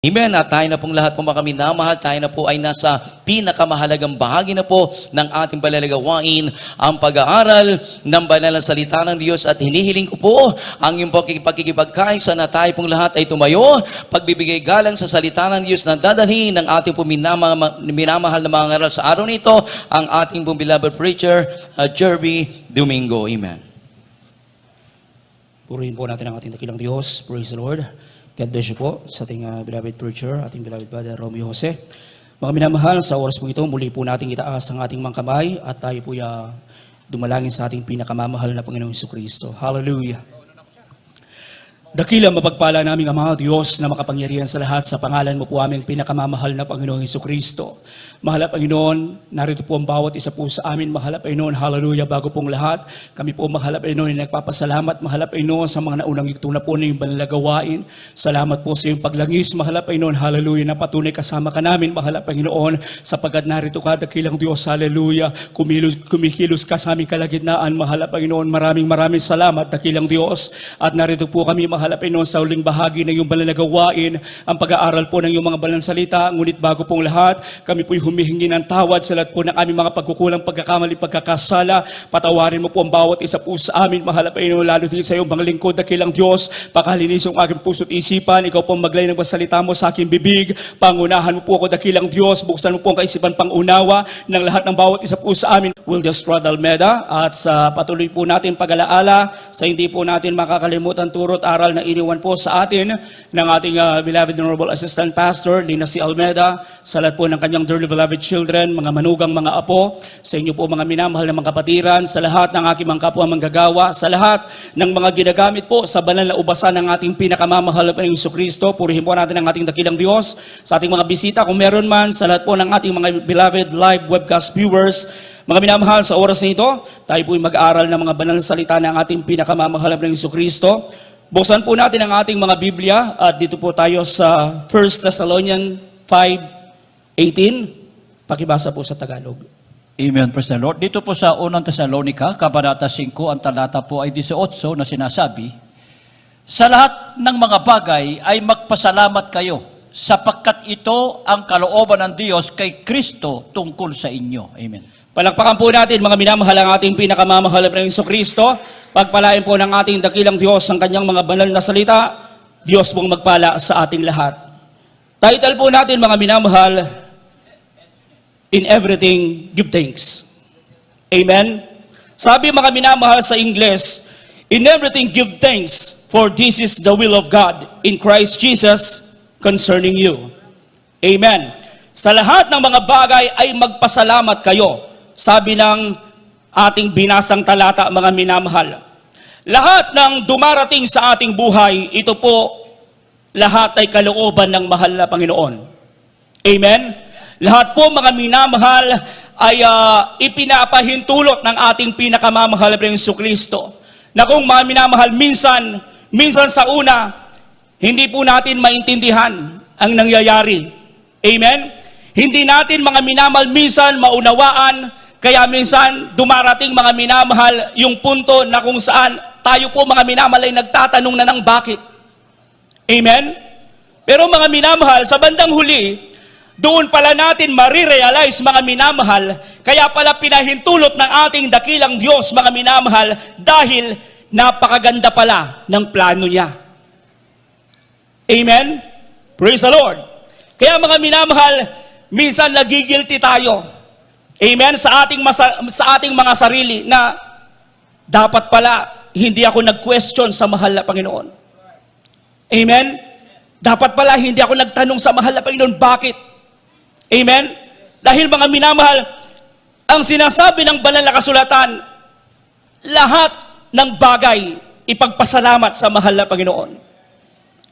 Amen. At tayo na pong lahat po mga minamahal, tayo na po ay nasa pinakamahalagang bahagi na po ng ating palalagawain, ang pag-aaral ng banal na salita ng Diyos. At hinihiling ko po ang iyong pagkikipagkaisa na tayo pong lahat ay tumayo, pagbibigay galang sa salita ng Diyos na dadalhin ng ating pong minamahal na mga ngaral sa araw nito, ang ating pong beloved preacher, Jerby Domingo. Amen. Purihin po natin ang ating dakilang Diyos. Praise the Lord. God bless you po sa ating beloved preacher, ating beloved brother Romeo Jose. Mga minamahal, sa oras po ito, muli po natin itaas ang ating mga kamay at tayo po dumalangin sa ating pinakamamahal na Panginoong Jesucristo. Hallelujah. Dakila mapagpala naming Ama, Diyos na makapangyarihan sa lahat, sa pangalan mo po aming pinakamamahal na Panginoong Jesucristo. Mahal na Panginoon, narito po ang bawat isa po sa amin. Mahal na Panginoon, hallelujah, bago pong lahat. Kami po, mahal na Panginoon, nagpapasalamat. Mahal na Panginoon, sa mga naunang ito na po na yung banalagawain. Salamat po sa iyong paglangis. Mahal na Panginoon, hallelujah, na patunay kasama ka namin. Mahal na Panginoon, sapagkat narito ka, dakilang Diyos, hallelujah. Kumikilos ka sa aming kalagitnaan. Mahal na Panginoon, maraming salamat, dakilang Diyos. At narito po kami, mahal na Panginoon, sa uling bahagi ng iyong banalagawain, ang pag-aaral po ng iyong mga banal na salita. Ngunit bago pong lahat, kami po'y humihingi ng tawad sa lahat po ng aming mga pagkukulang, pagkakamali, pagkakasala. Patawarin mo po ang bawat isa po sa amin, mahal na Panginoon, lalo din sa iyong mga lingkod, dakilang Diyos. Pakalinis ang aking puso't isipan. Ikaw po maglay ng salita mo sa aking bibig. Pangunahan mo po ako, dakilang Diyos. Buksan mo po ang kaisipan pangunawa ng lahat ng bawat isa po sa amin. Wildes Strad Almeda, at sa patuloy po natin pag-alaala, sa hindi po natin makakalimutan turot aral na iniwan po sa atin ng ating beloved Honorable Assistant Pastor, Lina C. Almeda, sa lahat po ng kanyang dearly beloved children, mga manugang, mga apo, sa inyo po mga minamahal na mga kapatiran, sa lahat ng aking mga kapwa manggagawa, sa lahat ng mga ginagamit po sa banal na ubasan ng ating pinakamamahal na Jesucristo. Purihin po natin ang ating dakilang Diyos, sa ating mga bisita kung meron man, sa lahat po ng ating mga beloved live webcast viewers. Mga minamahal, sa oras na ito, tayo po ay mag-aaral ng mga banal na salita ng ating pinakamamahal na Jesucristo. Buksan po natin ang ating mga Biblia at dito po tayo sa 1 Thessalonians 5:18. Pakibasa po sa Tagalog. Amen, praise the Lord. Dito po sa unang Thessalonica, Kabanata 5, ang talata po ay 18 na sinasabi, sa lahat ng mga bagay ay magpasalamat kayo, sapagkat ito ang kalooban ng Diyos kay Kristo tungkol sa inyo. Amen. Palakpakan po natin mga minamahal ang ating pinakamamahal na Jesucristo. Pagpalain po ng ating dakilang Diyos ang kanyang mga banal na salita. Diyos pong magpala sa ating lahat. Title po natin mga minamahal, In Everything, Give Thanks. Amen? Sabi mga minamahal sa Ingles, In everything, give thanks, for this is the will of God in Christ Jesus concerning you. Amen. Sa lahat ng mga bagay ay magpasalamat kayo. Sabi ng ating binasang talata, mga minamahal. Lahat ng dumarating sa ating buhay, ito po, lahat ay kalooban ng mahal na Panginoon. Amen? Lahat po mga minamahal ay ipinapahintulot ng ating pinakamamahal na Jesucristo. Na kung mga minamahal, minsan sa una, hindi po natin maintindihan ang nangyayari. Amen? Hindi natin mga minamahal minsan maunawaan, kaya minsan dumarating mga minamahal yung punto na kung saan tayo po mga minamahal ay nagtatanong na ng bakit. Amen? Pero mga minamahal, sa bandang huli, doon pala natin marirealize mga minamahal, kaya pala pinahintulot ng ating dakilang Diyos mga minamahal dahil napakaganda pala ng plano niya. Amen? Praise the Lord. Kaya mga minamahal, minsan nagigilty tayo. Amen? Sa ating mga sarili na dapat pala hindi ako nag-question sa mahal na Panginoon. Amen? Dapat pala hindi ako nagtanong sa mahal na Panginoon, bakit? Amen? Dahil mga minamahal, ang sinasabi ng banal na kasulatan, lahat ng bagay ipagpasalamat sa mahal na Panginoon.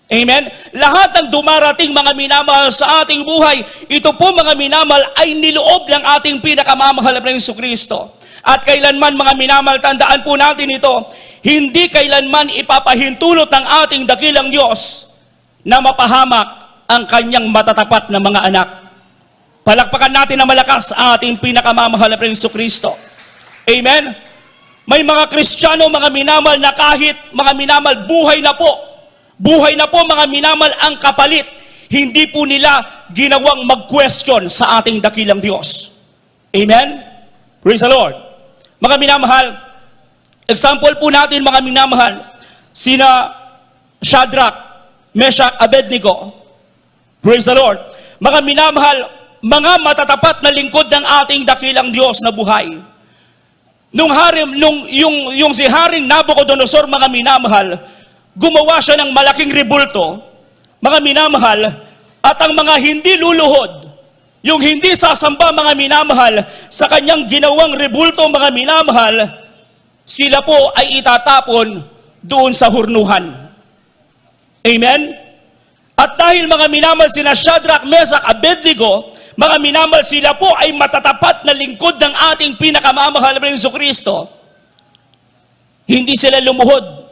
Amen? Lahat ng dumarating mga minamahal sa ating buhay, ito po mga minamahal ay niloob ng ating pinakamamahal na Jesucristo. At kailanman mga minamahal, tandaan po natin ito, hindi kailanman ipapahintulot ng ating dakilang Diyos na mapahamak ang kanyang matatapat na mga anak. Palakpakan natin na malakas ang ating pinakamamahal na Jesucristo. Amen? May mga Kristiyano, mga minamahal na kahit mga minamahal buhay na po mga minamahal ang kapalit. Hindi po nila ginawang mag-question sa ating dakilang Diyos. Amen? Praise the Lord. Mga minamahal, example po natin mga minamahal, sina Shadrach, Meshach, Abednego. Praise the Lord. Mga minamahal, mga matatapat na lingkod ng ating dakilang Diyos na buhay. Yung si Haring Nabucodonosor, mga minamahal, gumawa siya ng malaking rebulto, mga minamahal, at ang mga hindi luluhod, yung hindi sasamba, mga minamahal, sa kanyang ginawang rebulto, mga minamahal, sila po ay itatapon doon sa hurnuhan. Amen? At dahil mga minamahal sina Shadrach, Meshach, Abednego, mga minamahal, sila po ay matatapat na lingkod ng ating pinakamamahal na Jesucristo. Hindi sila lumuhod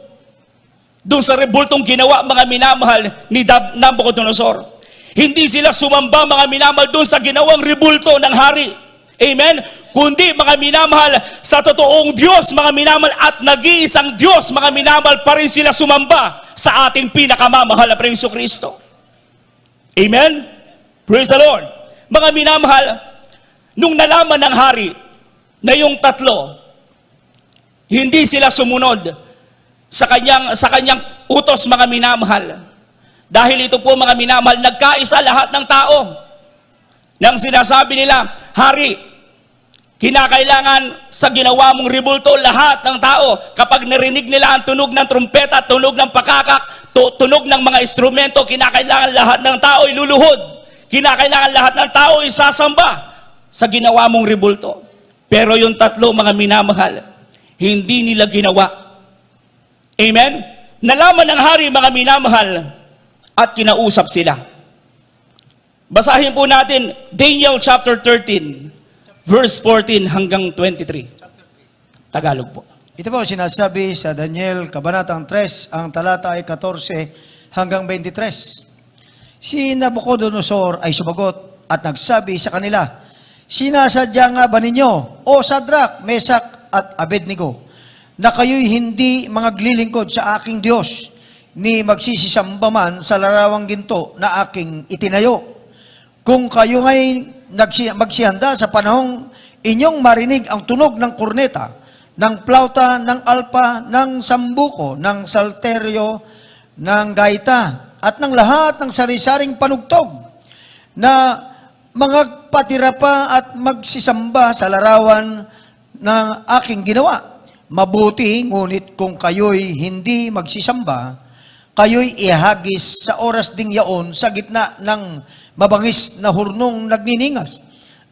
doon sa rebultong ginawa, mga minamahal, ni Nabucodonosor. Hindi sila sumamba, mga minamahal, doon sa ginawang rebulto ng hari. Amen? Kundi, mga minamahal, sa totoong Diyos, mga minamahal, at nag-iisang Diyos, mga minamahal, pa rin sila sumamba sa ating pinakamamahal na Jesucristo. Amen? Praise the Lord. Mga minamahal, nung nalaman ng hari na yung tatlo, hindi sila sumunod sa kanyang utos, mga minamahal. Dahil ito po, mga minamahal, nagkaisa lahat ng tao. Nang sinasabi nila, Hari, kinakailangan sa ginawa mong rebulto lahat ng tao, kapag narinig nila ang tunog ng trumpeta, tunog ng pakakak, tunog ng mga instrumento, kinakailangan lahat ng tao ay luluhod. Kinakailangan lahat ng tao ay sasamba sa ginawa mong rebulto. Pero yung tatlo, mga minamahal, hindi nila ginawa. Amen? Nalaman ng hari, mga minamahal, at kinausap sila. Basahin po natin Daniel chapter 13, verse 14 hanggang 23. Tagalog po. Ito po sinasabi sa Daniel, Kabanatang 3, ang talata ay 14 hanggang 23. Si Nabucodonosor ay sumagot at nagsabi sa kanila, sinasadya nga ba ninyo, O Shadrach, Meshach at Abednego, na kayo'y hindi maglilingkod sa aking Diyos, ni magsisisamba man sa larawang ginto na aking itinayo? Kung kayo ngay magsihanda sa panahong inyong marinig ang tunog ng korneta, ng plauta, ng alpa, ng sambuko, ng salteryo, ng gaita, at ng lahat ng sari-saring panugtog, na mga patira pa at magsisamba sa larawan ng aking ginawa. Mabuti, ngunit kung kayo'y hindi magsisamba, kayo'y ihagis sa oras ding yaon sa gitna ng mabangis na hurnong nagniningas.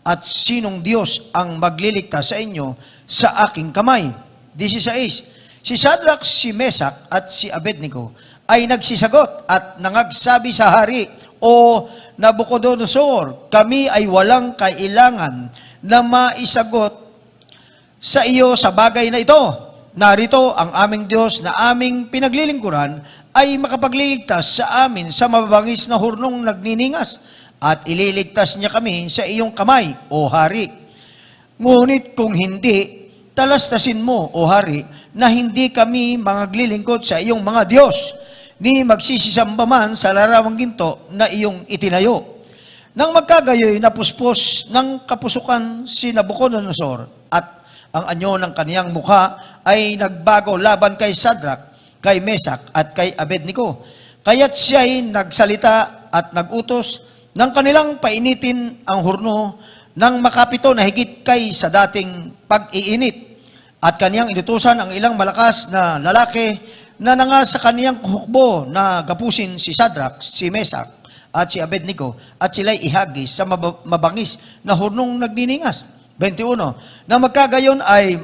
At sinong Diyos ang magliligtas sa inyo sa aking kamay? 16. Si Shadrach, si Meshach at si Abednego ay nagsisagot at nangagsabi sa hari, O Nabucodonosor, kami ay walang kailangan na maisagot sa iyo sa bagay na ito. Narito ang aming Diyos na aming pinaglilingkuran ay makapagliligtas sa amin sa mababangis na hurnong nagniningas, at ililigtas niya kami sa iyong kamay, O hari. Ngunit kung hindi, talastasin mo, O hari, na hindi kami maglilingkod sa iyong mga Diyos, ni magsisisamba man sa larawang ginto na iyong itinayo. Nang magkagayoy, napuspos ng kapusukan si Nabucodonosor, at ang anyo ng kaniyang mukha ay nagbago laban kay Shadrach, kay Meshach at kay Abednego. Kaya't siya'y nagsalita at nagutos ng kanilang painitin ang hurno ng makapito na higit kay sa dating pag-iinit. At kaniyang inutusan ang ilang malakas na lalaki na nanga sa kaniyang hukbo na gapusin si Shadrach, si Meshach at si Abednego, at sila'y ihagis sa mabangis na hurnong nagniningas. 21. Nang magkagayon ay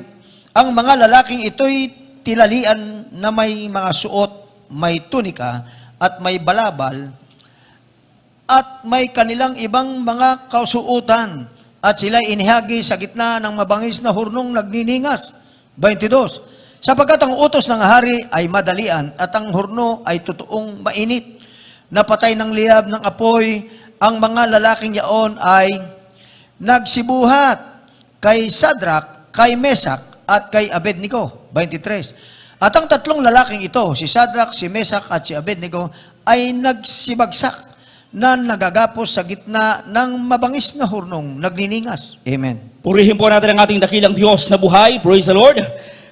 ang mga lalaking ito'y tilalian na may mga suot, may tunika at may balabal, at may kanilang ibang mga kausuotan, at sila'y inihagi sa gitna ng mabangis na hurnong nagniningas. 22. Sapagkat ang utos ng hari ay madalian at ang hurno ay totoong mainit. Napatay ng liyab ng apoy, ang mga lalaking yaon ay nagsibuhat kay Shadrach, kay Meshach at kay Abednego. 23. At ang tatlong lalaking ito, si Shadrach, si Meshach at si Abednego, ay nagsibagsak na nagagapos sa gitna ng mabangis na hurnong nagniningas. Amen. Purihin po natin ang ating dakilang Diyos na buhay. Praise the Lord.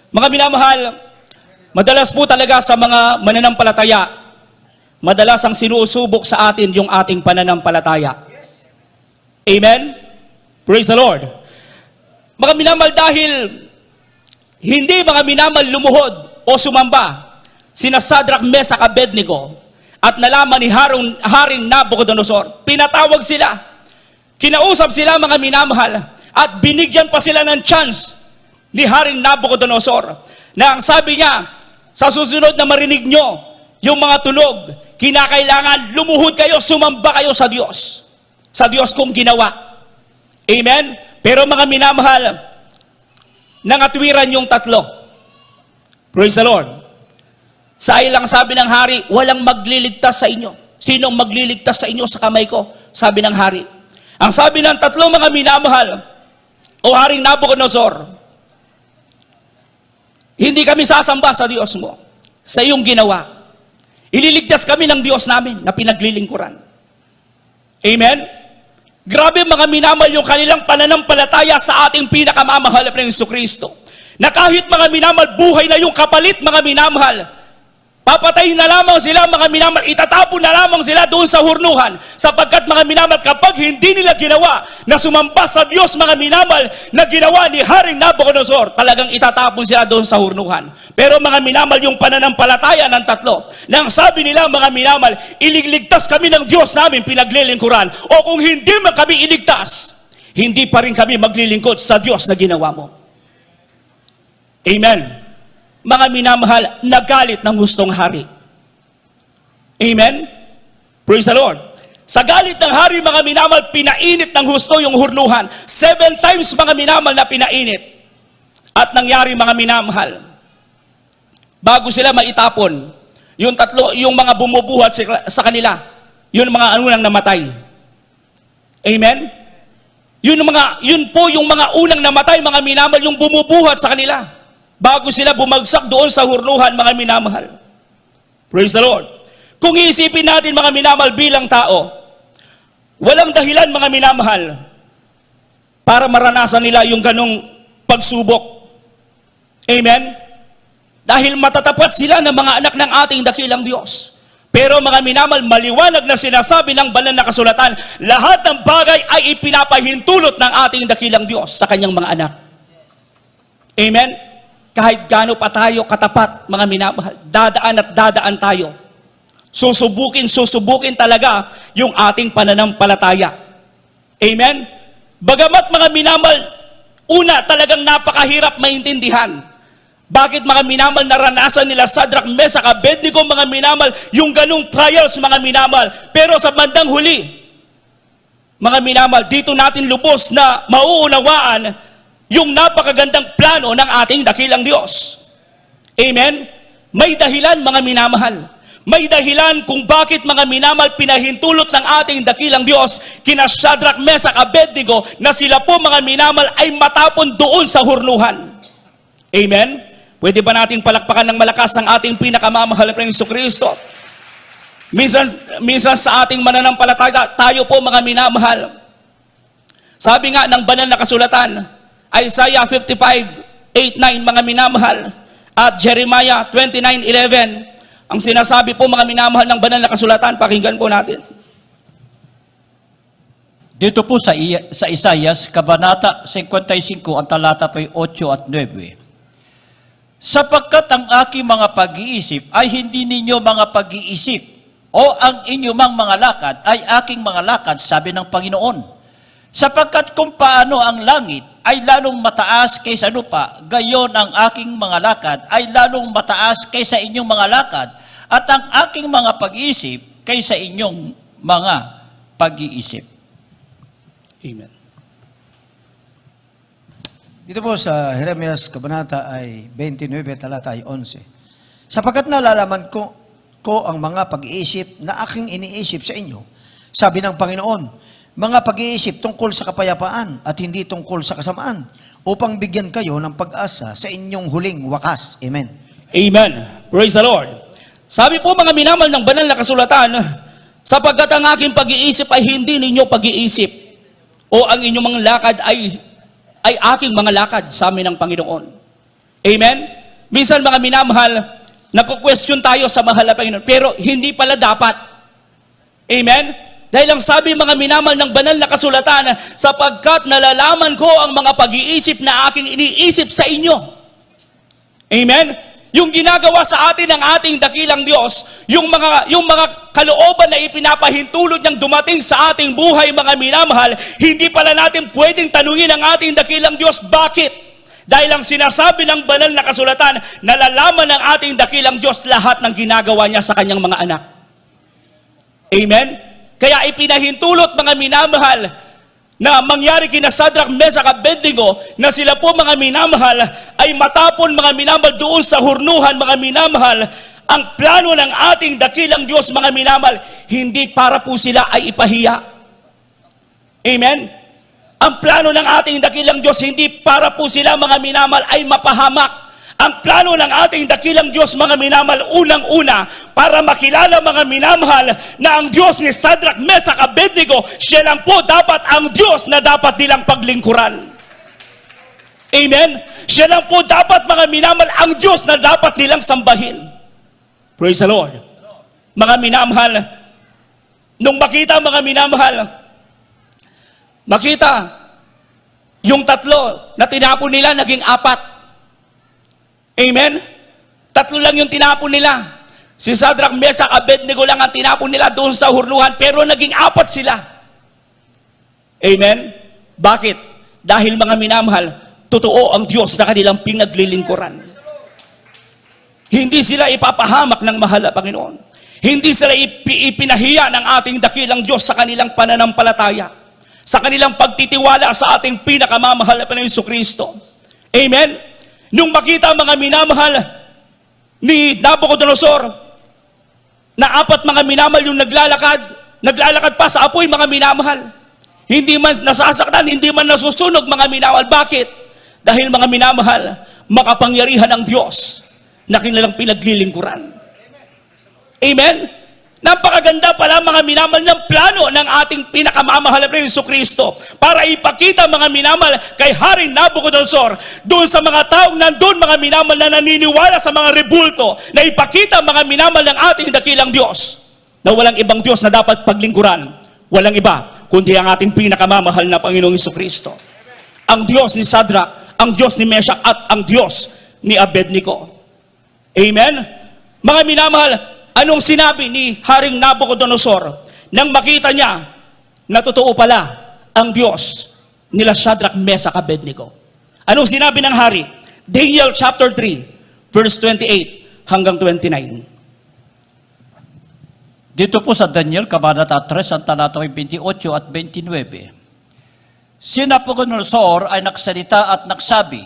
Mga minamahal, madalas po talaga sa mga mananampalataya, madalas ang sinusubok sa atin yung ating pananampalataya. Amen? Praise the Lord. Mga minamahal, dahil hindi mga minamahal lumuhod o sumamba sina Sadrach, Mesach, Abednego at nalaman ni Haring Nabucodonosor, pinatawag sila, kinausap sila mga minamahal, at binigyan pa sila ng chance ni Haring Nabucodonosor na ang sabi niya, sa susunod na marinig nyo yung mga tunog, kinakailangan lumuhod kayo, sumamba kayo sa Diyos kong ginawa. Amen? Pero mga minamahal, nangatwiran yung tatlo. Praise the Lord. Sa ilang sabi ng hari, walang magliligtas sa inyo. Sinong magliligtas sa inyo sa kamay ko? Sabi ng hari. Ang sabi ng tatlo mga minamahal, o Haring Nabucodonosor, hindi kami sasamba sa Diyos mo, sa iyong ginawa. Ililigtas kami ng Diyos namin na pinaglilingkuran. Amen? Grabe mga minamahal yung kanilang pananampalataya sa ating pinakamamahal na Jesucristo. Na kahit mga minamahal, buhay na yung kapalit mga minamahal, papatayin na lamang sila mga minamahal, itatapon na lamang sila doon sa hurnuhan, sapagkat mga minamahal, kapag hindi nila ginawa na sumamba sa Diyos mga minamahal na ginawa ni Haring Nabucodonosor, talagang itatapon sila doon sa hurnuhan. Pero mga minamahal, yung pananampalataya ng tatlo, nang sabi nila mga minamahal, ililigtas kami ng Diyos namin pinaglilingkuran, o kung hindi man kami iligtas, hindi pa rin kami maglilingkod sa Diyos na ginawa mo. Amen. Mga minamahal, nagalit ng hustong hari. Amen? Praise the Lord. Sa galit ng hari, mga minamahal, pinainit ng husto yung hurnuhan. 7 times mga minamahal na pinainit. At nangyari mga minamahal, bago sila maitapon, yung tatlo, yung mga bumubuhat sa kanila, yun mga unang namatay. Amen? Yun po yung mga unang namatay, mga minamahal, yung bumubuhat sa kanila. Bago sila bumagsak doon sa hurnuhan, mga minamahal. Praise the Lord. Kung iisipin natin, mga minamahal, bilang tao, walang dahilan, mga minamahal, para maranasan nila yung ganong pagsubok. Amen? Dahil matatapat sila ng mga anak ng ating dakilang Diyos. Pero mga minamahal, maliwanag na sinasabi ng banal na kasulatan, lahat ng bagay ay ipinapahintulot ng ating dakilang Diyos sa kanyang mga anak. Amen? Kahit gaano pa tayo katapat, mga minamahal, dadaan at dadaan tayo. Susubukin talaga yung ating pananampalataya. Amen? Bagamat mga minamahal, una talagang napakahirap maintindihan. Bakit mga minamahal naranasan nila Sadrach, Mesach, Abednego, mga minamahal, yung ganung trials, mga minamahal. Pero sa bandang huli, mga minamahal, dito natin lubos na mauunawaan yung napakagandang plano ng ating dakilang Diyos. Amen? May dahilan, mga minamahal. May dahilan kung bakit, mga minamahal, pinahintulot ng ating dakilang Diyos kina Sadrach, Mesach, Abednego na sila po, mga minamahal, ay matapon doon sa hurnuhan. Amen? Pwede ba nating palakpakan ng malakas ng ating pinakamamahal na Jesucristo? Minsan sa ating mananampalataya, tayo po, mga minamahal, sabi nga ng banal na kasulatan, Isaiah 55:8-9, mga minamahal, at Jeremiah 29:11, ang sinasabi po, mga minamahal, ng banal na kasulatan, pakinggan po natin. Dito po sa Isaias, Kabanata 55, ang talata po 8 at 9. Sapagkat ang aking mga pag-iisip ay hindi ninyo mga pag-iisip, o ang inyong mga lakad ay aking mga lakad, sabi ng Panginoon. Sapagkat kung paano ang langit ay lalong mataas kaysa lupa, gayon ang aking mga lakad ay lalong mataas kaysa inyong mga lakad, at ang aking mga pag-iisip kaysa inyong mga pag-iisip. Amen. Dito po sa Jeremias Kabanata ay 29, talata ay 11. Sapagkat nalalaman ko ang mga pag-iisip na aking iniisip sa inyo, sabi ng Panginoon, mga pag-iisip tungkol sa kapayapaan at hindi tungkol sa kasamaan, upang bigyan kayo ng pag-asa sa inyong huling wakas. Amen. Amen. Praise the Lord. Sabi po, mga minamahal, ng banal na kasulatan, Sapagkat ang aking pag-iisip ay hindi ninyo pag-iisip, o ang inyong mga lakad ay aking mga lakad sa amin ng Panginoon. Amen? Minsan mga minamahal, naku-question tayo sa mahal na Panginoon, pero hindi pala dapat. Amen? Dahil ang sabi mga minamahal ng banal na kasulatan, sapagkat nalalaman ko ang mga pag-iisip na aking iniisip sa inyo. Amen? Yung ginagawa sa atin ng ating dakilang Diyos, yung mga kalooban na ipinapahintulot niyang dumating sa ating buhay, mga minamahal, hindi pala natin pwedeng tanungin ang ating dakilang Diyos, bakit? Dahil ang sinasabi ng banal na kasulatan, nalalaman ng ating dakilang Diyos lahat ng ginagawa niya sa kanyang mga anak. Amen? Kaya ipinahintulot, mga minamahal, na mangyari kina Sadrach, Mesach, Abednego, na sila po mga minamahal ay matapon mga minamahal doon sa hurnuhan, mga minamahal, ang plano ng ating dakilang Diyos, mga minamahal, hindi para po sila ay ipahiya. Amen? Ang plano ng ating dakilang Diyos, hindi para po sila, mga minamahal, ay mapahamak. Ang plano ng ating dakilang Diyos, mga minamahal, unang-una, para makilala, mga minamahal, na ang Diyos ni Sadrach, Mesach, Abednego, siya lang po dapat ang Diyos na dapat nilang paglingkuran. Amen? Siya lang po dapat, mga minamahal, ang Diyos na dapat nilang sambahin. Praise the Lord. Mga minamahal, nung makita, mga minamahal, makita, yung tatlo na tinapon nila, naging apat. Amen? Tatlo lang yung tinapon nila. Si Sadrach, Mesach, Abednego lang ang tinapon nila doon sa hurnuhan, pero naging apat sila. Amen? Bakit? Dahil mga minamahal, totoo ang Diyos sa kanilang pinaglilingkuran. Hindi sila ipapahamak ng mahal na Panginoon. Hindi sila ipinahiya ng ating dakilang Diyos sa kanilang pananampalataya, sa kanilang pagtitiwala sa ating pinakamamahal na Panginoon Jesucristo. Amen? Nung makita, mga minamahal, ni Nabucodonosor, na apat mga minamahal yung naglalakad pa sa apoy, mga minamahal. Hindi man nasasaktan, hindi man nasusunog, mga minamahal. Bakit? Dahil, mga minamahal, makapangyarihan ang Diyos na kanilang pinaglilingkuran. Amen? Napakaganda pala, mga minamahal, ng plano ng ating pinakamamahal na Jesucristo para ipakita, mga minamahal, kay Haring Nabucodonosor, doon sa mga taong nandun, mga minamahal, na naniniwala sa mga rebulto, na ipakita, mga minamahal, ng ating dakilang Diyos, na walang ibang Diyos na dapat paglingkuran, walang iba, kundi ang ating pinakamamahal na Panginoong Jesucristo. Ang Diyos ni Sadrach, ang Diyos ni Mesach, at ang Diyos ni Abednego. Amen? Mga minamahal, anong sinabi ni Haring Nabucodonosor nang makita niya na totoo pala ang Diyos nila Sadrach, Mesach, Abednego? Anong sinabi ng hari? Daniel chapter 3, verse 28 hanggang 29. Dito po sa Daniel, Kabanata 3, ang talata 28 at 29. Si Nabucodonosor ay nagsalita at nagsabi,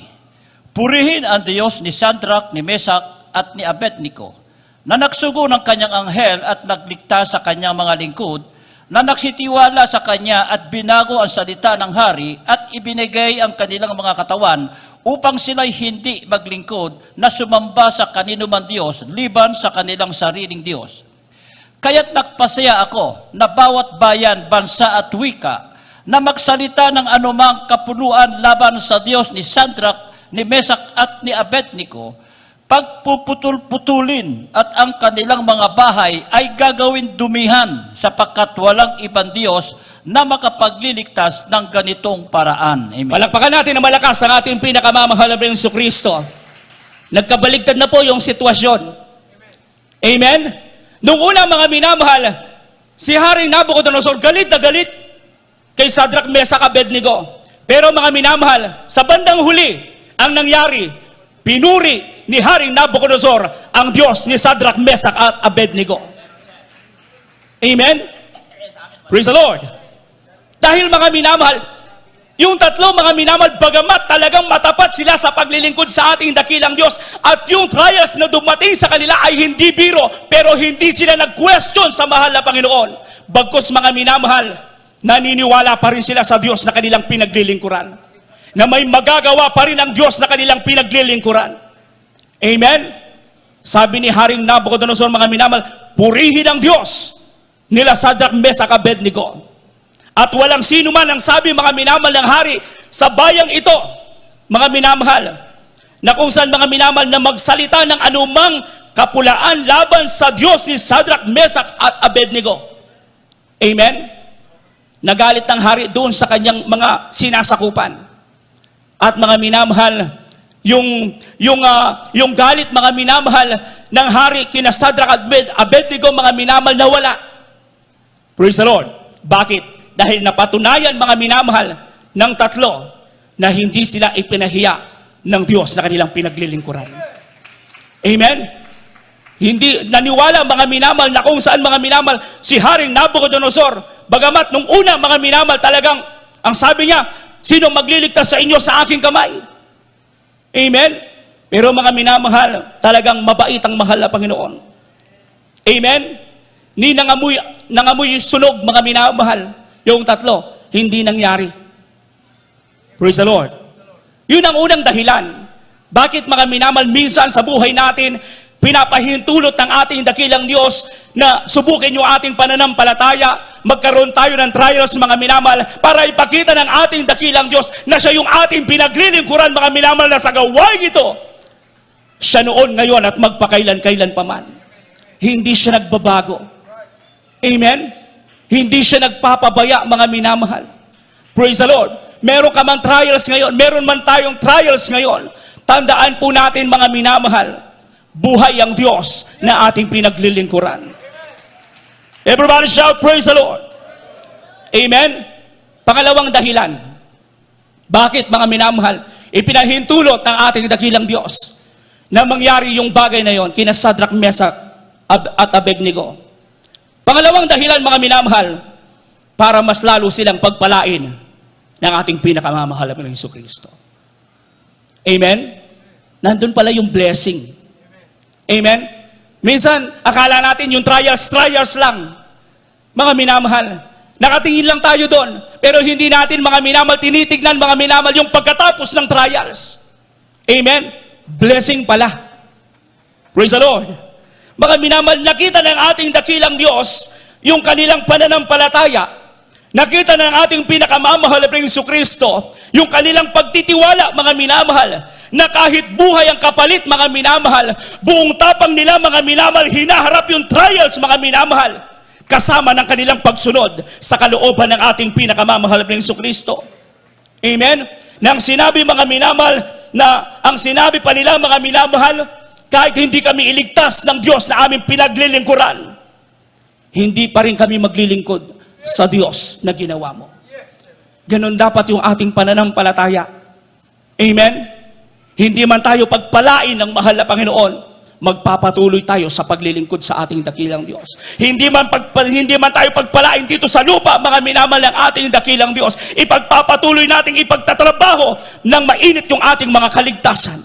purihin ang Diyos ni Sadrach, ni Mesach, at ni Abednego, na nagsugo ng kanyang anghel at nagligtas sa kanyang mga lingkod, na nagsitiwala sa kanya at binago ang salita ng hari at ibinigay ang kanilang mga katawan upang sila'y hindi maglingkod na sumamba sa kanino man Diyos liban sa kanilang sariling Diyos. Kaya't nagpasaya ako na bawat bayan, bansa at wika na magsalita ng anumang kapuluan laban sa Diyos ni Sadrach, ni Mesach at ni Abednego, pagpuputol-putulin at ang kanilang mga bahay ay gagawin dumihan sapagkat walang ibang Diyos na makapagliligtas ng ganitong paraan. Amen. Palakpakan natin na malakas ang ating pinakamamahal na Jesucristo. Nagkabaligtad na po yung sitwasyon. Amen? Nung una, mga minamahal, si Haring Nabucodonosor galit na galit kay Sadrach, Mesach, Abednego. Pero mga minamahal, sa bandang huli, ang nangyari, pinuri ni Haring Nabucodonosor ang Diyos ni Sadrach, Mesach, at Abednego. Amen? Praise the Lord. Dahil, mga minamahal, yung tatlo, mga minamahal, bagamat talagang matapat sila sa paglilingkod sa ating dakilang Diyos, at yung trials na dumating sa kanila ay hindi biro, pero hindi sila nag-question sa mahal na Panginoon. Bagkus, mga minamahal, naniniwala pa rin sila sa Diyos na kanilang pinaglilingkuran, na may magagawa pa rin ang Diyos na kanilang pinaglilingkuran. Amen? Sabi ni Haring Nabucodonosor, mga minamahal, purihin ang Diyos nila Shadrach, Meshach, Abednego. At walang sino man ang sabi, mga minamahal ng hari, sa bayang ito, mga minamahal, na kung saan mga minamahal na magsalita ng anumang kapulaan laban sa Diyos ni Shadrach, Meshach at Abednego. Amen? Nagalit ng hari doon sa kanyang mga sinasakupan. At mga minamahal, yung galit, mga minamahal, ng hari kina Shadrach at Abednego, mga minamahal, nawala. Praise the Lord. Bakit? Dahil napatunayan, mga minamahal, ng tatlo na hindi sila ipinahiya ng Diyos na kanilang pinaglilingkuran. Amen? Hindi naniwala, mga minamahal, na kung saan, mga minamahal, si Haring Nabucodonosor, bagamat nung una, mga minamahal, talagang ang sabi niya, sino magliligtas sa inyo sa aking kamay? Amen? Pero mga minamahal, talagang mabait ang mahal na Panginoon. Amen? Ni nangamoy sunog, mga minamahal, yung tatlo, hindi nangyari. Praise the Lord. Yun ang unang dahilan. Bakit, mga minamahal, minsan sa buhay natin, pinapahintulot ng ating dakilang Diyos na subukin yung ating pananampalataya, magkaroon tayo ng trials, mga minamahal, para ipakita ng ating dakilang Diyos na siya yung ating pinaglilingkuran, mga minamahal, na sa gawain ito, siya noon, ngayon, at magpakailan-kailan pa man. Hindi siya nagbabago. Amen? Hindi siya nagpapabaya, mga minamahal. Praise the Lord. Meron ka man trials ngayon, meron man tayong trials ngayon, tandaan po natin, mga minamahal, buhay ang Diyos na ating pinaglilingkuran. Everybody shout, praise the Lord. Amen? Pangalawang dahilan. Bakit, mga minamahal, ipinahintulot ng ating dakilang Diyos na mangyari yung bagay na yon kina Shadrach, Meshach at Abednego? Pangalawang dahilan, mga minamahal, para mas lalo silang pagpalain ng ating pinakamamahal na Jesucristo. Amen? Nandun pala yung blessing. Amen? Minsan, akala natin yung trials lang. Mga minamahal, nakatingin lang tayo doon. Pero hindi natin, mga minamahal, tinitignan, mga minamahal, yung pagkatapos ng trials. Amen? Blessing pala. Praise the Lord. Mga minamahal, nakita ng ating dakilang Diyos yung kanilang pananampalataya. Nakita ng ating pinakamamahal na Jesucristo yung kanilang pagtitiwala, mga minamahal, na kahit buhay ang kapalit, mga minamahal, buong tapang nila, mga minamahal, hinaharap yung trials, mga minamahal, kasama ng kanilang pagsunod sa kalooban ng ating pinakamamahal na Jesucristo. Amen? Nang sinabi, mga minamahal, na ang sinabi pa nila, mga minamahal, kahit hindi kami iligtas ng Diyos na aming pinaglilingkuran, hindi pa rin kami maglilingkod sa Diyos na ginawa mo. Ganon dapat yung ating pananampalataya. Amen? Hindi man tayo pagpalain ng mahal na Panginoon, magpapatuloy tayo sa paglilingkod sa ating dakilang Diyos. Hindi man tayo pagpalain dito sa lupa, mga minamahal ng ating dakilang Diyos, ipagpapatuloy nating ipagtatrabaho ng mainit yung ating mga kaligtasan.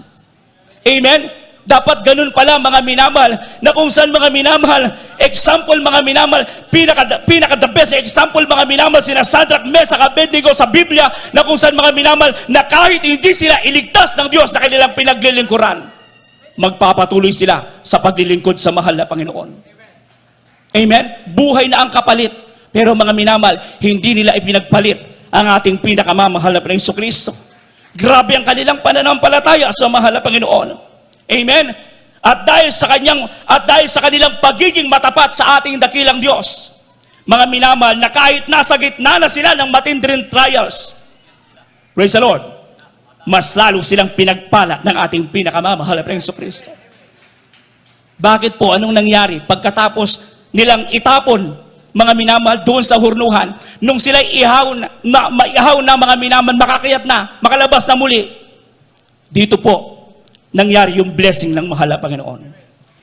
Amen? Dapat ganun pala, mga minamahal, na kung saan, mga minamahal, example, mga minamahal, pinaka-the best example, mga minamahal, sina Shadrach, Meshach, Abednego sa Biblia, na kung saan, mga minamahal, na kahit hindi sila iligtas ng Diyos na kanilang pinaglilingkuran, magpapatuloy sila sa paglilingkod sa mahal na Panginoon. Amen? Buhay na ang kapalit. Pero, mga minamahal, hindi nila ipinagpalit ang ating pinakamamahal na Jesucristo. Grabe ang kanilang pananampalataya sa mahal na Panginoon. Amen? At dahil sa kanilang pagiging matapat sa ating dakilang Diyos, mga minamahal, na kahit nasa gitna na sila ng matinding trials, praise the Lord, mas lalo silang pinagpala ng ating pinakamamahal na Jesucristo. Bakit po? Anong nangyari? Pagkatapos nilang itapon, mga minamahal, doon sa hurnuhan, nung sila'y ihaw na, mga minamahal, makakayat na, makalabas na muli, dito po, nangyari yung blessing ng mahal na Panginoon.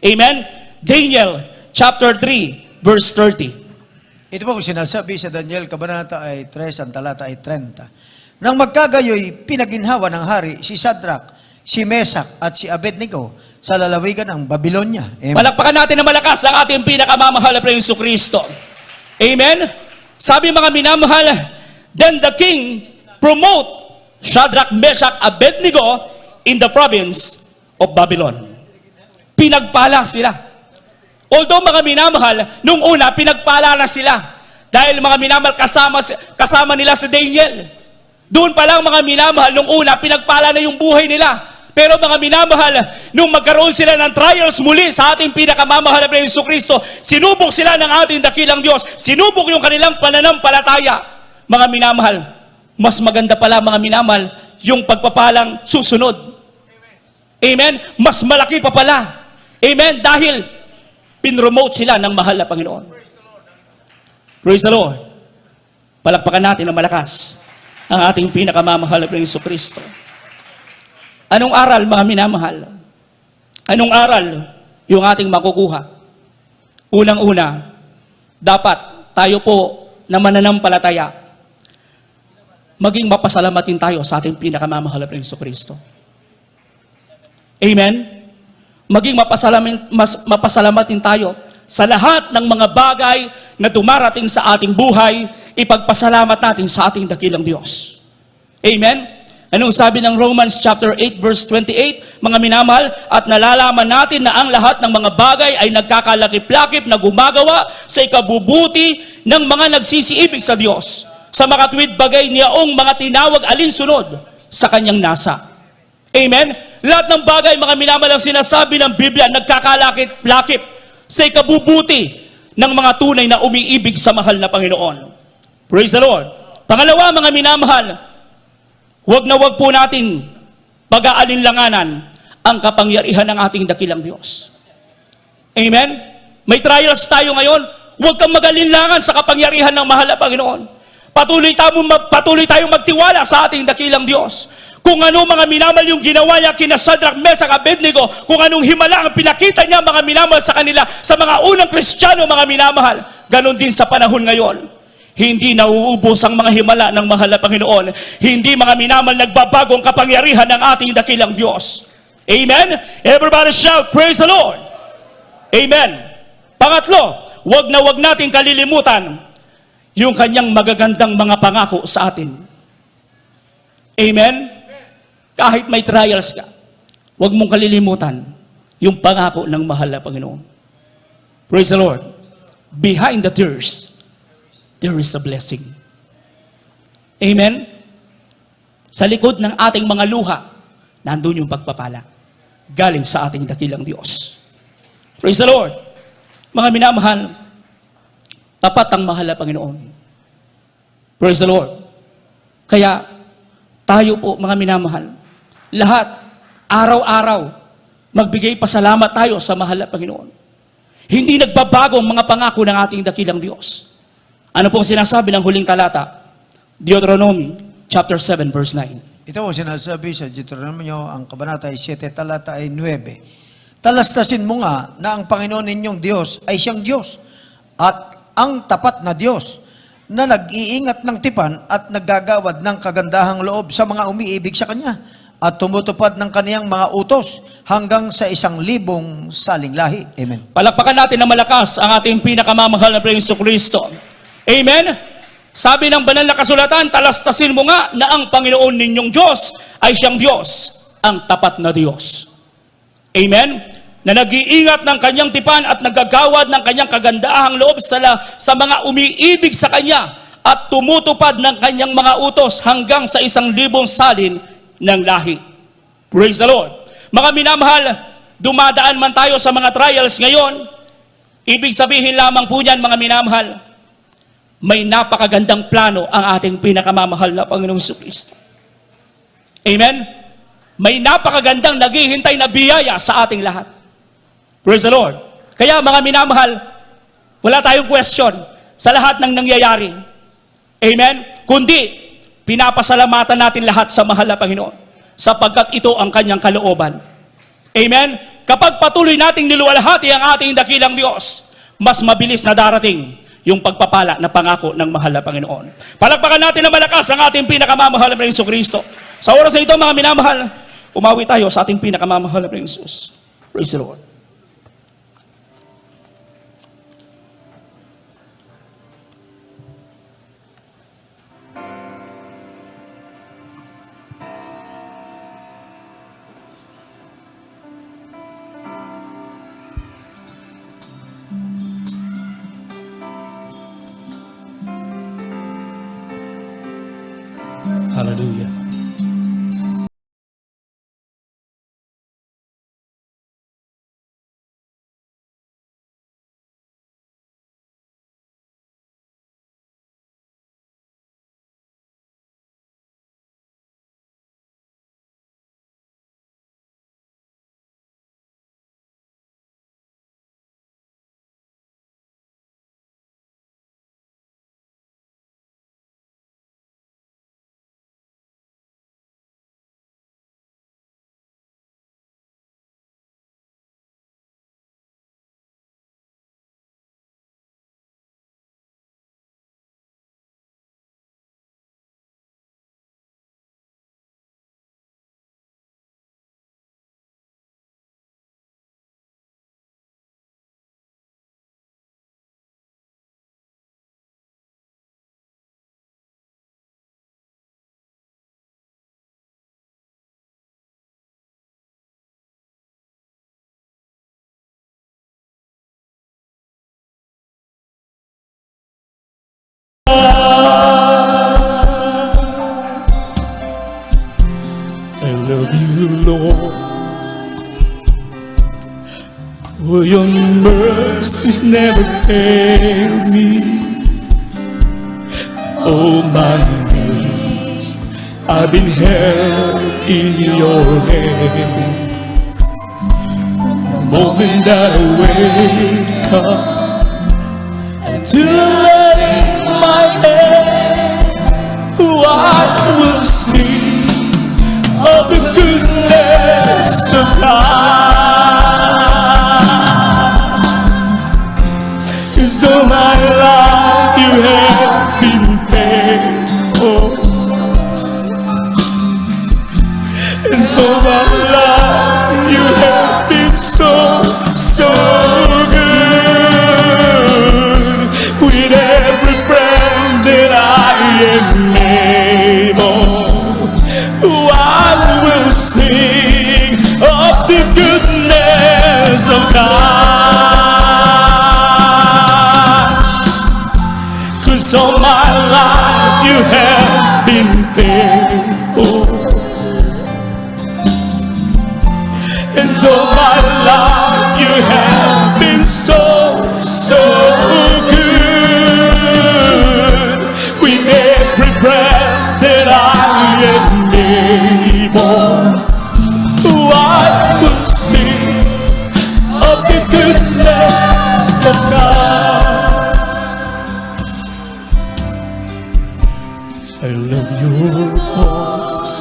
Amen? Daniel chapter 3, verse 30. Ito po kung sinasabi sa Daniel, Kabanata ay 3, ang talata ay 30. Nang magkagayoy, pinaginhawa ng hari si Shadrach, si Meshach at si Abednego sa lalawigan ng Babylonia. Amen. Palakpakan natin na malakas ang ating pinakamamahal na Jesucristo. Amen? Sabi, mga minamahal, then the king promote Shadrach, Meshach, Abednego in the province of Babylon. Pinagpala sila. Although mga minamahal, nung una, pinagpala na sila. Dahil mga minamahal, kasama nila si Daniel. Doon pa lang mga minamahal, nung una, pinagpala na yung buhay nila. Pero mga minamahal, nung magkaroon sila ng trials muli sa ating pinakamamahal na Jesucristo, sinubok sila ng ating dakilang Diyos. Sinubok yung kanilang pananampalataya. Mga minamahal, mas maganda pala mga minamahal, yung pagpapalang susunod. Amen? Mas malaki pa pala. Amen? Dahil pinromote sila ng mahal na Panginoon. Praise the Lord. Palakpakan natin ng malakas ang ating pinakamamahal na Jesucristo. Anong aral, mga minamahal? Anong aral yung ating makukuha? Unang-una, dapat tayo po na mananampalataya, maging mapasalamatin tayo sa ating pinakamamahal na Jesucristo. Amen? Maging mapasalamatin tayo sa lahat ng mga bagay na dumarating sa ating buhay, ipagpasalamat natin sa ating dakilang Diyos. Amen? Anong sabi ng Romans chapter 8 verse 28? Mga minamahal, at nalalaman natin na ang lahat ng mga bagay ay nagkakalakip-lakip na gumagawa sa ikabubuti ng mga nagsisiibig sa Diyos, sa makatwid bagay niyaong mga tinawag alinsunod sa kanyang nasa. Amen? Lahat ng bagay, mga minamahal, ang sinasabi ng Biblia, nagkakalakip-lakip sa ikabubuti ng mga tunay na umiibig sa mahal na Panginoon. Praise the Lord. Pangalawa, mga minamahal, huwag na huwag po natin pag-aalinlanganan ang kapangyarihan ng ating dakilang Diyos. Amen? May trials tayo ngayon, huwag kang mag-alinlangan sa kapangyarihan ng mahal na Panginoon. Patuloy tayong magtiwala sa ating dakilang Diyos. Kung ano mga minamahal yung ginawa niya kina Shadrach, Meshach, Abednego, kung anong himala ang pinakita niya mga minamahal sa kanila, sa mga unang Kristiyano mga minamahal, ganon din sa panahon ngayon. Hindi nauubos ang mga himala ng mahal na Panginoon. Hindi mga minamahal nagbabago ang kapangyarihan ng ating dakilang Diyos. Amen? Everybody shout, praise the Lord. Amen. Pangatlo, wag na wag nating kalilimutan yung kanyang magagandang mga pangako sa atin. Amen? Kahit may trials ka, wag mong kalilimutan yung pangako ng mahal na Panginoon. Praise the Lord. Behind the tears, there is a blessing. Amen? Sa likod ng ating mga luha, nandun yung pagpapala. Galing sa ating dakilang Diyos. Praise the Lord. Mga minamahal, tapat ang mahal na Panginoon. Praise the Lord. Kaya, tayo po, mga minamahal, lahat, araw-araw, magbigay pasalamat tayo sa mahal na Panginoon. Hindi nagbabago ang mga pangako ng ating dakilang Diyos. Ano pong sinasabi ng huling talata? Deuteronomy chapter 7 verse 9. Ito ang sinasabi sa Deuteronomy, ang kabanata ay 7, talata ay 9. Talastasin mo nga na ang Panginoon ninyong Diyos ay siyang Diyos at ang tapat na Diyos na nag-iingat ng tipan at naggagawad ng kagandahang loob sa mga umiibig sa Kanya at tumutupad ng Kaniyang mga utos hanggang sa 1,000 saling lahi. Amen. Palakpakan natin na malakas ang ating pinakamamahal na Jesucristo. Amen? Sabi ng banal na kasulatan, talastasin mo nga na ang Panginoon ninyong Diyos ay siyang Diyos, ang tapat na Diyos. Amen? Na nag-iingat ng kanyang tipan at nagagawad ng kanyang kagandahang loob sa mga umiibig sa kanya at tumutupad ng kanyang mga utos hanggang sa 1,000 salin ng lahi. Praise the Lord. Mga minamahal, dumadaan man tayo sa mga trials ngayon, ibig sabihin lamang po niyan, mga minamahal, may napakagandang plano ang ating pinakamamahal na Panginoong Jesucristo. Amen? May napakagandang naghihintay na biyaya sa ating lahat. Praise the Lord. Kaya mga minamahal, wala tayong question sa lahat ng nangyayari. Amen? Kundi, pinapasalamatan natin lahat sa mahal na Panginoon sapagkat ito ang kanyang kalooban. Amen? Kapag patuloy nating niluwalhati ang ating dakilang Diyos, mas mabilis na darating yung pagpapala na pangako ng mahal na Panginoon. Palakpakan natin na malakas ang ating pinakamamahal na Jesucristo. Sa oras na ito, mga minamahal, umawi tayo sa ating pinakamamahal na Jesus. Praise the Lord. Hallelujah. I love you, Lord. Oh, your mercies never fail me. All my days I've been held in your hands. The moment that I wake up until I lay my head, I will sing of the goodness of God. 'Cause all my life you have been faithful, and all my life you have been so, so good. With every breath that I am able, I will sing of the goodness of God. 'Cause all my life you have been faithful, and all my life you have been so, so good. With every breath that I am able, I will sing of the goodness of God. I love your voice.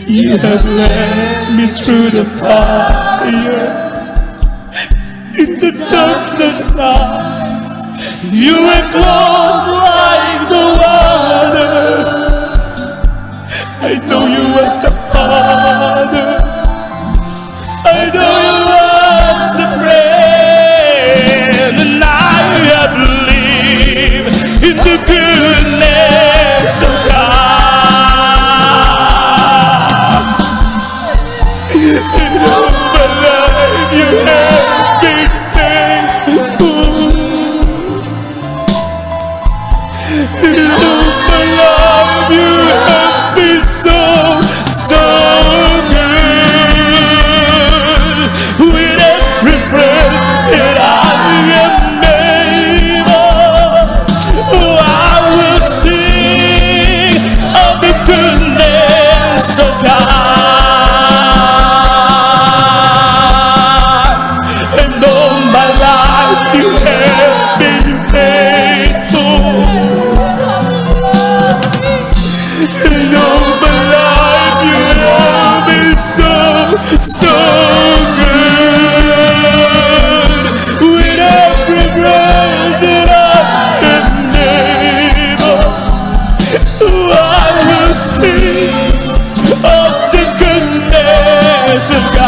You have led me through the fire, in the darkness night. You were close like the water. I know you as a father. I know you as a friend. And I have lived in the goodness of God. In all my life you have been faithful. In all my life you have been so, so good. With every breath that I am able, I will sing of the goodness of God. And all my life you have been faithful. And all my life you have been so, so good. With every breath that I am able, I will sing of the goodness of God.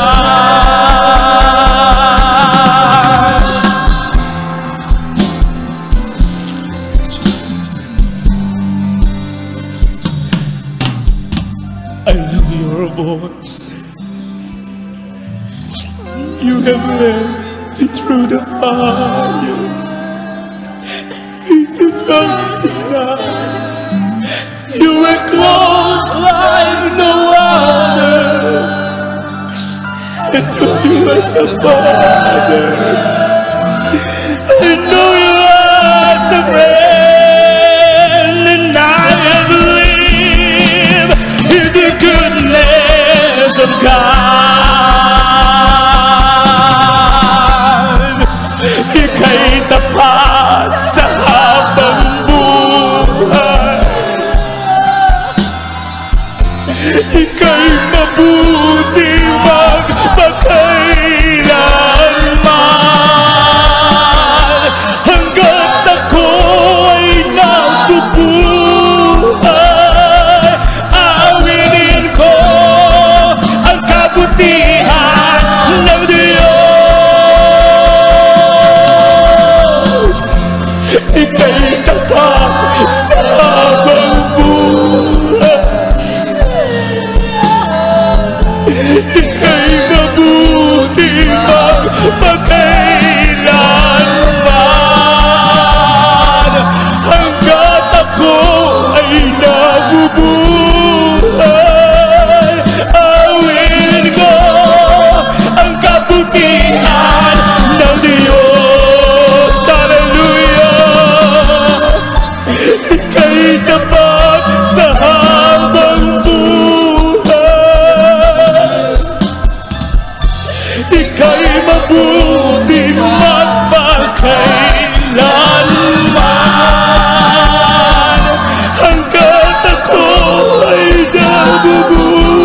I love your voice. You have led me through the fire, in the darkest night. You were close like no other. I know you as a father. I know you as a friend, and I have lived in the goodness of God. Ika'y tapat sa habang buhay. Ika'y mabuti magpakailanman. Hanggat ako ay nabubuhay, aawinin ko ang kabutihan ng Diyos. Ika'y tapat sa habang buhay. Ika'y mabuti magpakailanman. Hanggat ako ay nabubuhay, awin ko ang kabutihan ng Diyos. Hallelujah! Ika'y tapat sa habang buhay. Ika'y mabuti magpakailanman. Hanggat ako ay nabubuhay,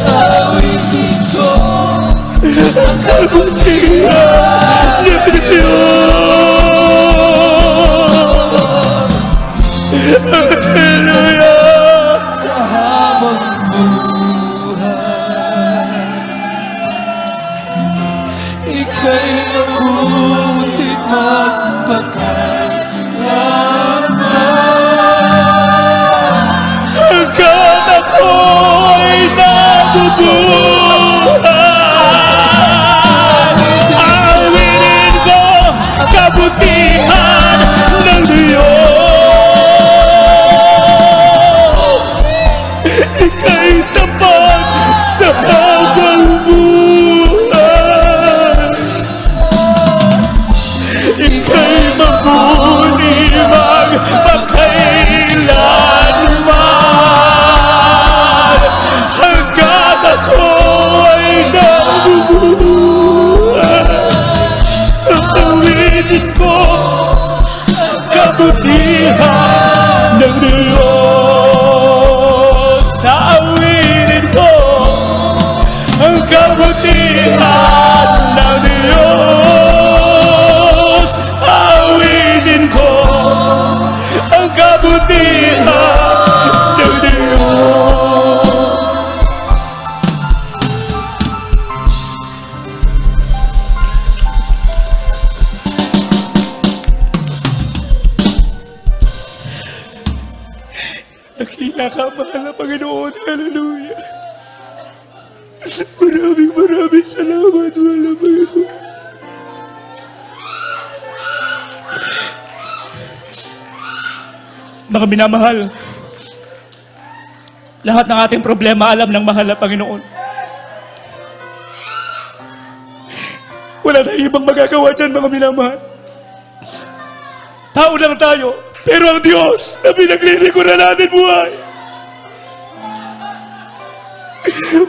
awinin ko ang kabutihan ng Diyos. Hallelujah! Sa habang ika'y mabuti magpakailanman. Hanggat ako ay nabubuhay, awinin ko kabutihan ng Diyos. Ika'y tapat sa habang buhay. Ika'y mabuti magpakailanman. Hanggat ako ay nabubuhay, awinin ko kabutihan ng Diyos. Awinin ko ang kabutihan ng Diyos. Awinin ko ang kabutihan ng Diyos. Nakila ka, mahal na Panginoon. Hallelujah! Maraming salamat, mahal na Panginoon. Mga minamahal, lahat ng ating problema alam ng mahal na Panginoon. Wala tayong ibang magagawa dyan, mga minamahal. Tao lang tayo, pero ang Diyos na pinaglilingkuran natin buhay.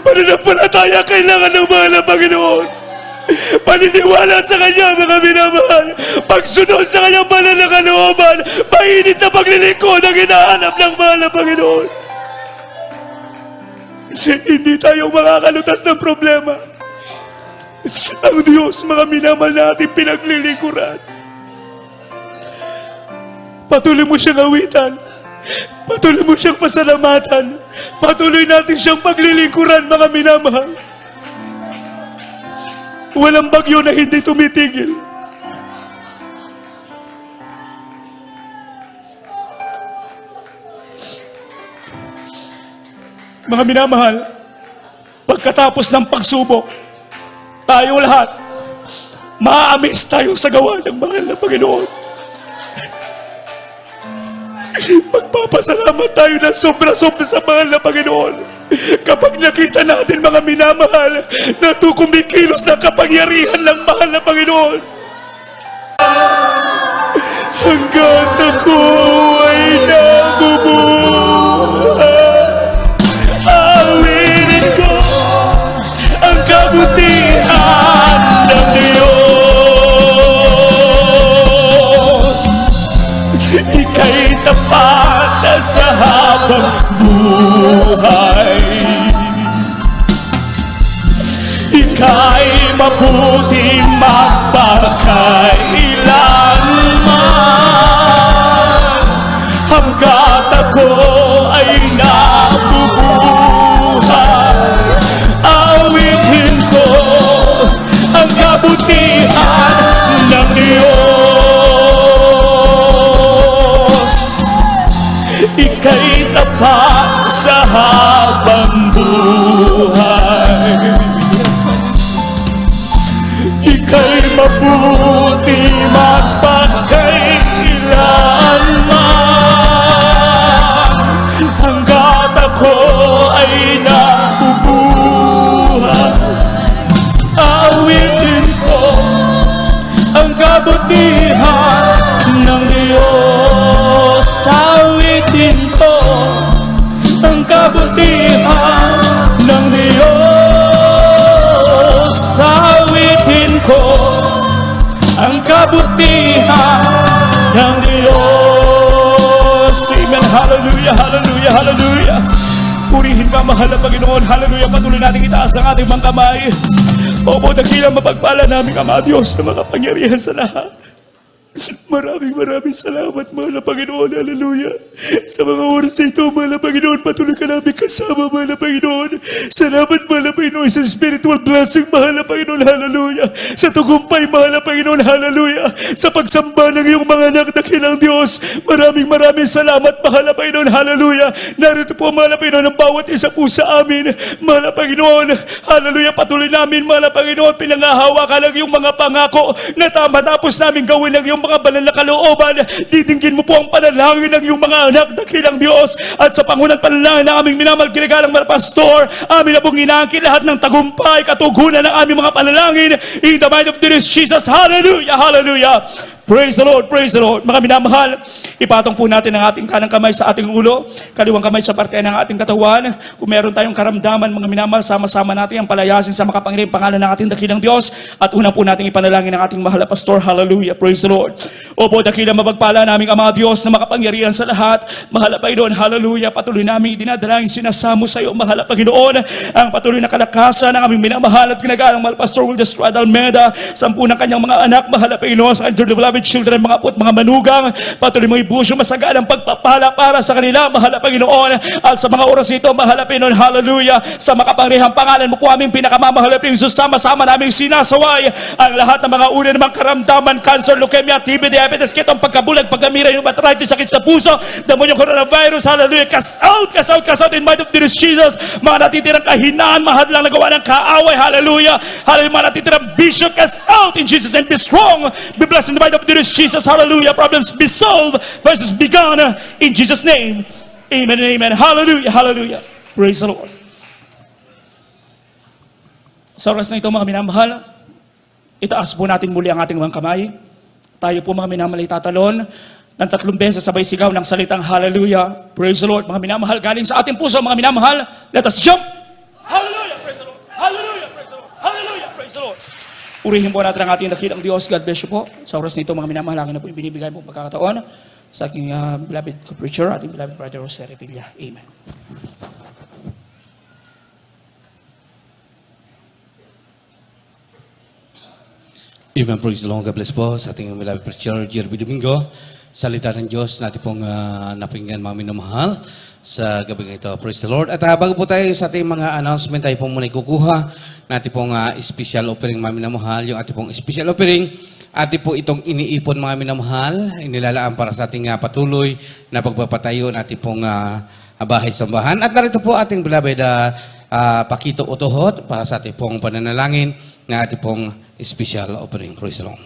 Pananampalataya kailangan ng mahal na Panginoon. Paniniwala sa Kanya, mga minamahal. Pagsunod sa Kanyang banal na kalooban, mainit na paglilingkod ang hinahanap ng mahal na Panginoon. Hindi tayo makakalutas ng problema. Ang Diyos, mga minamahal natin pinaglilingkuran. Patuloy mo siyang awitan. Patuloy mo siyang pasalamatan. Patuloy natin siyang paglilingkuran, mga minamahal. Walang bagyo na hindi tumitigil. Mga minamahal, pagkatapos ng pagsubok, tayo lahat, maaamis tayo sa gawa ng mahal na Panginoon. Magpapasalamat tayo ng sobra-sobra sa mahal na Panginoon. Kapag nakita natin mga minamahal na kumikilos ng kapangyarihan ng mahal na Panginoon. Hanggat ako ay nabubuhay, awitin ko ang kabutihan ng Diyos. Ika'y tapat na sa habang buhay. Ika'y mabuti magpakailanman. Hanggat ako ay nabubuhay, awitin ko ang kabutihan ng Diyos. Ika'y tapat sa habang buhay. Ika'y mabuti magpakailanman. Hanggat ako ay nabubuhay, awitin ko ang kabutihan ng Diyos. Awitin ko ang kabutihan ng Diyos. Awitin ko ang kabutihan ng Diyos. Amen. Hallelujah, hallelujah, hallelujah. Purihin ka, mahal na Panginoon. Hallelujah. Patuloy natin itaas ang ating mga kamay. Opo, dakilang mapagpala namin, Ama Diyos, na makapangyarihan sa lahat. Maraming salamat, mahal na Panginoon. Hallelujah. Sa mga oras na ito, mahal na Panginoon, patuloy ka namin kasama, mahal na Panginoon. Salamat, mahal na Panginoon, sa spiritual blessing, mahal na Panginoon. Hallelujah. Sa tagumpay, mahal na Panginoon. Hallelujah. Sa pagsamba ng iyong mga anak, dakilang Diyos. Maraming salamat, mahal na Panginoon. Hallelujah. Narito po, mahal na Panginoon, ang bawat isa po sa amin, mahal na Panginoon. Hallelujah. Patuloy namin, mahal na Panginoon, pinangahawakan lang yung mga pangako na matapos namin gawin ng iyong mga banal na kalooban. Didinggin mo po ang panalangin ng iyong mga anak, dakilang Diyos. At sa pangunang panalangin ng aming minamahal kinagalang mga pastor, amin na pong inaangkin lahat ng tagumpay, katugunan ng aming mga panalangin. In the might of Jesus. Hallelujah, hallelujah. Praise the Lord, praise the Lord. Mga minamahal, ipatong po natin ang ating kanang kamay sa ating ulo, kaliwang kamay sa parte ng ating katawan. Kung meron tayong karamdaman, mga minamahal, sama-sama natin ang palayasin sa makapangyarihang pangalan ng ating dakilang Diyos. At una po natin ipanalangin ang ating mahal na pastor. Hallelujah, praise the Lord. Opo, dakilang mapagpala naming Ama Diyos na makapangyarihan sa lahat. Mahal na Panginoon, hallelujah. Patuloy namin dinadalangin, sinasamo sa iyo, mahal na Panginoon, ang patuloy na kalakasan ng aming minamahal at kinagalang mahal pastor Will Estrada Almeida, 10 ng kanyang mga anak, mahal na Panginoon, sa children, mga put, mga manugang, patuloy mo ibusyo masagalang pagpapala para sa kanila, mahal na Panginoon. At sa mga oras ito, mahal na Panginoon, hallelujah, sa makapangyarihang pangalan mo po aming pinakamamahal na Panginoon, sama-sama naming sinasaway ang lahat ng mga uri ng mga karamdaman, cancer, leukemia, TB, diabetes, ketong pagkabulag, pagkamira, yung arthritis, sakit sa puso, damon yung coronavirus, hallelujah, cast out in might of Jesus, mga natitirang kahinaan, mahadlang nagawa ng kaaway, hallelujah, hallelujah, mga natitirang bisyo, cast out in Jesus' name, be strong, be blessed in the might of Jesus, hallelujah. Problems be solved, verses be gone in Jesus' name. Amen and amen. Hallelujah, hallelujah. Praise the Lord. Sa oras na ito, mga minamahal, itaas po natin muli ang ating mga kamay. Tayo po, mga minamahal, itatalon ng 3 beses sabay sigaw ng salitang hallelujah. Praise the Lord. Mga minamahal, galing sa ating puso, mga minamahal, let us jump. Hallelujah, praise the Lord. Hallelujah, praise the Lord. Hallelujah, praise the Lord. Purihin po natin ang ating dakilang Diyos. God bless you po. Sa oras nito, mga minamahal, na po yung binibigay mo pagkakataon sa aking beloved preacher, ating beloved brother Jose Revilla. Amen. Amen. Praise the Lord. God bless po sa ating beloved preacher, Jerby Domingo. Salita ng Diyos natin pong napinggan, mga minamahal, sa gabi ito. Praise the Lord. At bago po tayo sa ating mga announcement, tayo po muna ikukuha natin pong special offering, mga minamahal. Yung ating pong special offering, atin po itong iniipon, mga minamahal, inilalaan para sa ating patuloy na pagpapatayo natin pong bahay-sambahan. At narito po ating beloved Pakito Utohot para sa ating pong pananalangin na ating pong special offering. Praise the Lord.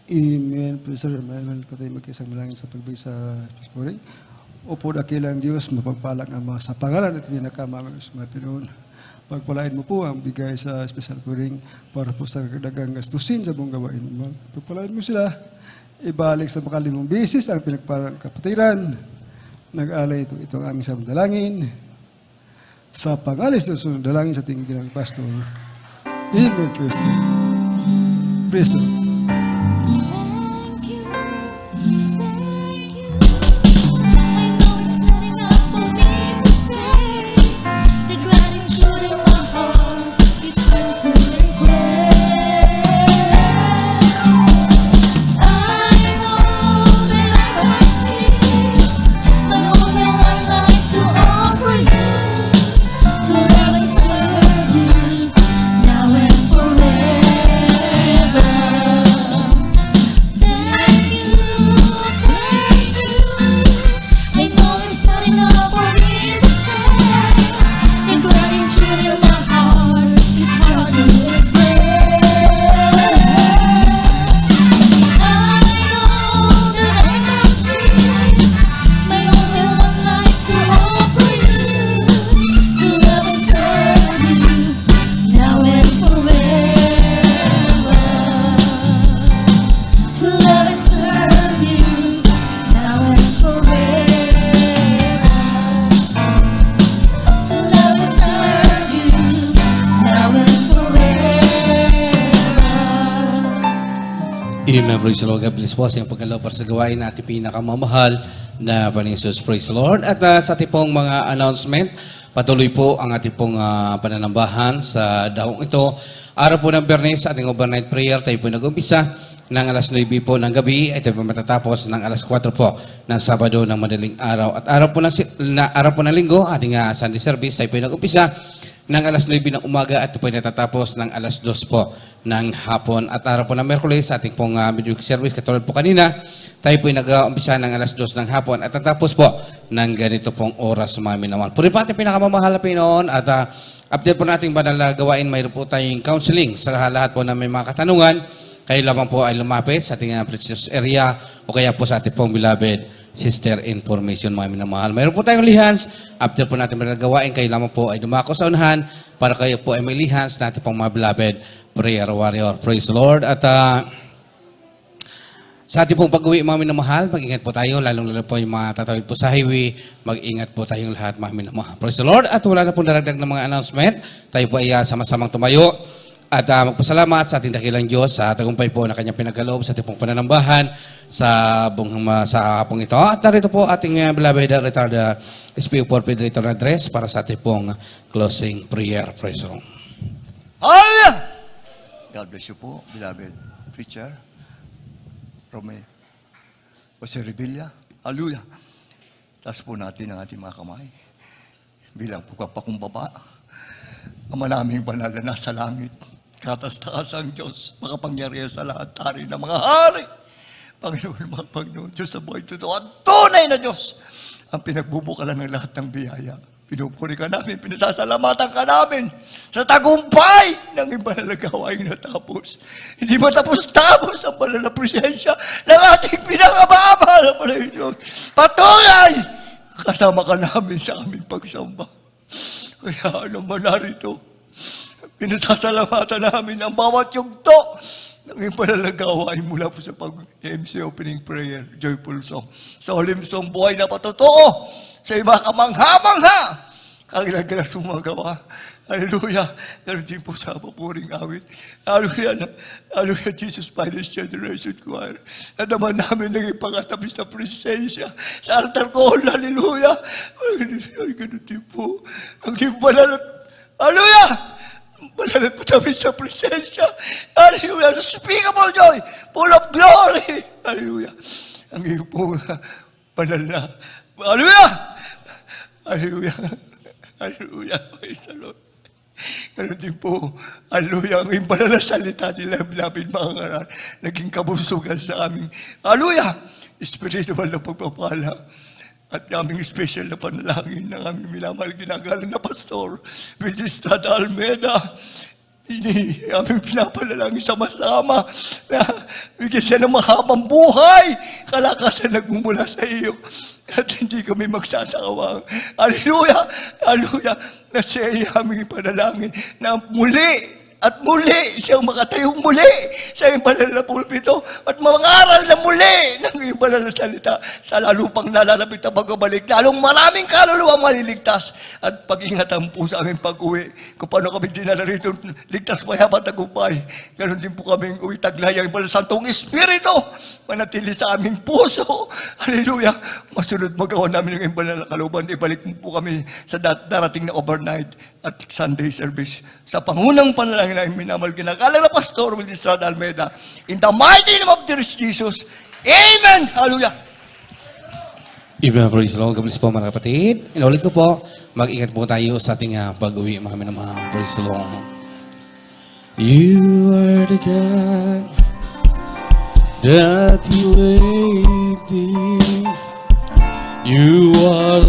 Amen. Praise the Lord. Maraming ko tayo magkaisang malangin sa pagbigay sa Pisporing. Upo dakilang Diyos, mapagpalak ang mga sa pangalan at pinakamamang mga Pinoon. Pagpalain mo po ang bigay sa special puring para po sa dagang gastusin sa buong gawain mo. Pagpalain mo sila, ibalik sa makalimang bisis ang pinagparang kapatiran. Nag-alay ito ang aming samdalangin. Sa pangalis na sunod dalangin sa tingin ng pastor. Amen. Praise the Lord. Praise the Lord. Thank you, thank you. I know it's not enough for me to say. The gratitude in my heart is turned to express. I know that I can't see, but only one life to offer you, to love and serve you now and forever. Thank you, thank you. I know it's not enough for me to say. The gratitude in my heart is hard to express. I know that I can't see, but only one life to offer you, to love and serve you now and forever. To love and serve you now and forever. To love and serve you now and forever. Amen. Praise the Lord. God bless po sa iyong pagkalaw para sa gawain natin pinakamamahal na Panginoon. Praise the Lord. At sa ating pong mga announcement, patuloy po ang ating pong pananambahan sa daong ito. Araw po ng Biyernes, sa ating overnight prayer, tayo po nag-umpisa ng alas 9 po ng gabi, ay tayo po matatapos ng alas 4 po ng Sabado ng madaling araw. At araw po ng Linggo, ating Sunday service, tayo po nag-umpisa ng alas 9 ng umaga at po natatapos ng alas 2 po ng hapon. At araw po ng Merkules, ating pong midweek service, katulad po kanina, tayo po nag-umpisa ng alas 2 ng hapon at tatapos po ng ganito pong oras mga minawan. Puri pa ating pinakamamahal na Pinoon at update po nating banal na gawain, mayroon po tayong counseling sa lahat po na may mga katanungan. Kayo lamang po ay lumapit sa ating precious area o kaya po sa ating pong beloved sister information mga minamahal. Mayroon po tayong lihans. After po natin gawain, kayo lamang po ay dumako sa unahan para kayo po ay may lihans na ating pong mga beloved prayer warrior. Praise the Lord. At sa ating pong pag-uwi mga minamahal, mag-ingat po tayo, lalong-lalo po yung mga tatawid po sa highway, mag-ingat po tayong lahat mga minamahal. Praise the Lord. At wala na pong daragdag ng mga announcement. Tayo po ay sama-samang tumayo. At magpasalamat sa ating dakilang Diyos sa tagumpay po na kanyang pinagkaloob sa ating pong pananambahan sa hapong ito. At narito po ating beloved retired SPO Federator na address para sa ating pong closing prayer. Praise the Lord. Hallelujah! God bless you po, beloved preacher, Rome, Jose Revilla. Hallelujah! Taas po natin ang ating mga kamay bilang pagpapakumbaba. Ama naming banal na nasa langit, katas-taas ang Diyos, makapangyarihan sa lahat, hari ng mga hari. Panginoon, mga Panginoon, Diyos sa buhay totoo, ang tunay na Diyos, ang pinagbubukalan ng lahat ng biyaya. Pinupuri ka namin, pinasasalamatan ka namin sa tagumpay ng iba na gawaing natapos. Hindi matapos-tapos ang banal na presensya ng ating pinakababa na Panginoon. Patuloy! Kasama ka namin sa aming pagsamba. Kaya ano man narito, pinasasalamatan namin ang bawat yugto ng ipanalagawain mula po sa pag-MC opening prayer, joyful song. Sa huling song, buhay na patotoo, sa iba kamangha-mangha, kagilag-galang sumagawa. Hallelujah. Ganun din po sa papuring awit. Hallelujah. Hallelujah, Jesus, Finest Generation Choir. Na naman namin naging pagkatapis na presensya sa altar ko. Hallelujah. Ay, ganun din po. Ang banal. Hallelujah. Banal at matamis na presensya. Hallelujah. Unspeakable joy. Full of glory. Hallelujah. Ang iyong po banal na. Hallelujah. Hallelujah. Hallelujah. Praise the Lord. Ganun din po, hallelujah, ang iba na salita nila, bilapid mga ngaral, naging kabusugan sa aming, hallelujah, spiritual na pagpapala. At aming special na panalangin ng aming minamahal ginagalang na Pastor, Ministrada Almeida. Hindi aming pinapanalangin sama-sama na bigyan siya ng mahabang buhay, kalakasan nagmumula sa iyo. At hindi kami magsasakawang. Hallelujah! Hallelujah! Na siya ay aming panalangin na muli at muli siyang makatayong muli sa iyong banal na pulpito at mangaral na muli ng iyong banal na salita sa lalo pang nalalapit na pagbabalik. Lalong maraming kaluluwa maliligtas at pag-ingatan po sa aming pag-uwi. Kung paano kami dinala rito, ligtas mayaman tagumpay. Ganon din po kami uwi taglay ang banal Santong Espiritu manatili sa aming puso. Hallelujah! Masunod magawa namin ng banal na kalooban. Ibalik mo po kami sa darating na overnight at Sunday service. Sa pangunang panalangin na minamahal kinakala na Pastor Will Estrada Almeida. In the mighty name of Jesus. Amen! Hallelujah! Even praise the Lord. God bless po mga kapatid. Inulit ko po, mag-ingat po tayo sa ating pag-uwi mga minamahal. Praise the Lord. You are the God that He laid thee. You are